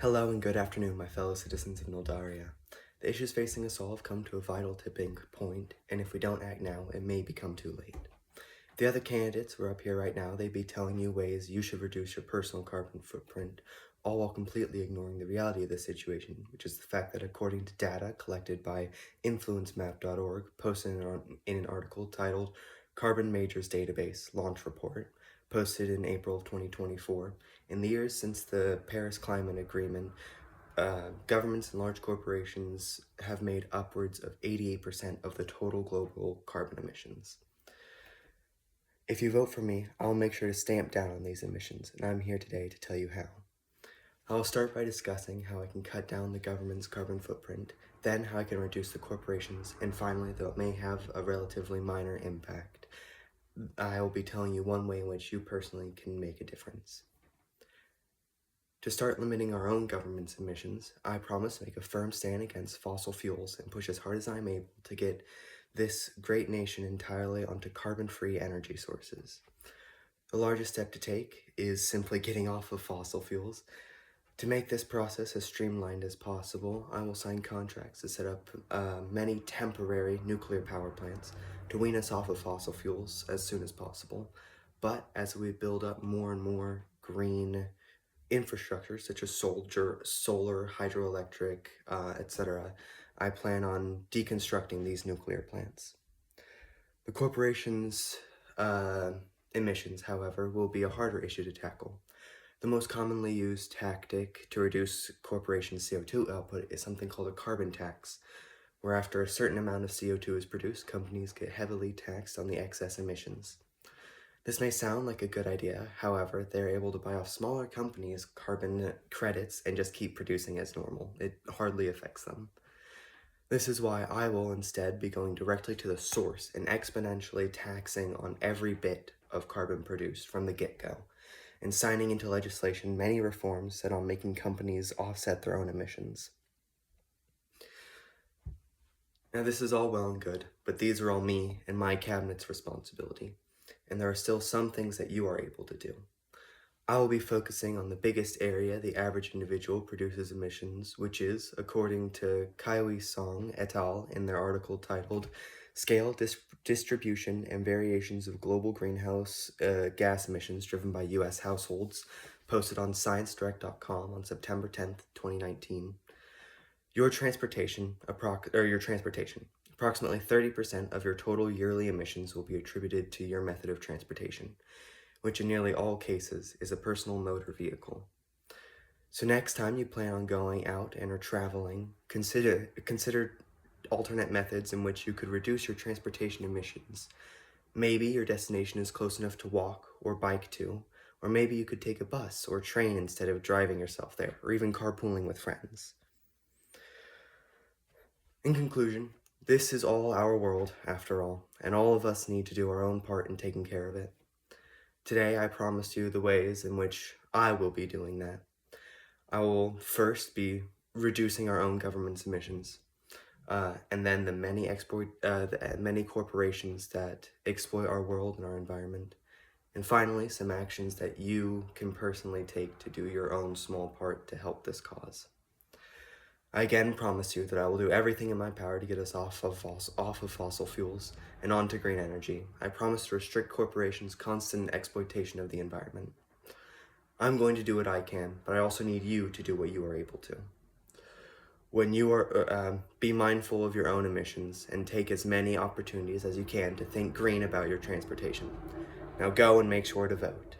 Hello and good afternoon, my fellow citizens of Noldaria. The issues facing us all have come to a vital tipping point, and if we don't act now, it may become too late. If the other candidates were up here right now, they'd be telling you ways you should reduce your personal carbon footprint, all while completely ignoring the reality of the situation, which is the fact that according to data collected by influencemap.org, posted in an article titled Carbon Majors Database Launch Report, posted in April of 2024, in the years since the Paris Climate Agreement, governments and large corporations have made upwards of 88% of the total global carbon emissions. If you vote for me, I'll make sure to stamp down on these emissions, and I'm here today to tell you how. I will start by discussing how I can cut down the government's carbon footprint, then how I can reduce the corporations, and finally, though it may have a relatively minor impact, I will be telling you one way in which you personally can make a difference. To start limiting our own government's emissions, I promise to make a firm stand against fossil fuels and push as hard as I'm able to get this great nation entirely onto carbon-free energy sources. The largest step to take is simply getting off of fossil fuels. To make this process as streamlined as possible, I will sign contracts to set up many temporary nuclear power plants to wean us off of fossil fuels as soon as possible. But as we build up more and more green infrastructure, such as solar, hydroelectric, etc., I plan on deconstructing these nuclear plants. The corporations' emissions, however, will be a harder issue to tackle. The most commonly used tactic to reduce corporations' CO2 output is something called a carbon tax, where after a certain amount of CO2 is produced, companies get heavily taxed on the excess emissions. This may sound like a good idea, however, they're able to buy off smaller companies' carbon credits and just keep producing as normal. It hardly affects them. This is why I will instead be going directly to the source and exponentially taxing on every bit of carbon produced from the get-go, and signing into legislation many reforms set on making companies offset their own emissions. Now this is all well and good, but these are all me and my cabinet's responsibility, and there are still some things that you are able to do. I will be focusing on the biggest area the average individual produces emissions, which is, according to Kaiwi Song et al. In their article titled Scale, Distribution, and Variations of Global Greenhouse Gas Emissions Driven by U.S. Households, posted on ScienceDirect.com on September 10th, 2019. Your transportation, approximately 30% of your total yearly emissions will be attributed to your method of transportation, which in nearly all cases is a personal motor vehicle. So next time you plan on going out and or traveling, consider alternate methods in which you could reduce your transportation emissions. Maybe your destination is close enough to walk or bike to, or maybe you could take a bus or train instead of driving yourself there, or even carpooling with friends. In conclusion, this is all our world, after all, and all of us need to do our own part in taking care of it. Today, I promised you the ways in which I will be doing that. I will first be reducing our own government's emissions, and then the many corporations that exploit our world and our environment, and finally, some actions that you can personally take to do your own small part to help this cause. I again promise you that I will do everything in my power to get us off of fossil fuels and onto green energy. I promise to restrict corporations' constant exploitation of the environment. I'm going to do what I can, but I also need you to do what you are able to. When you are, be mindful of your own emissions and take as many opportunities as you can to think green about your transportation. Now go and make sure to vote.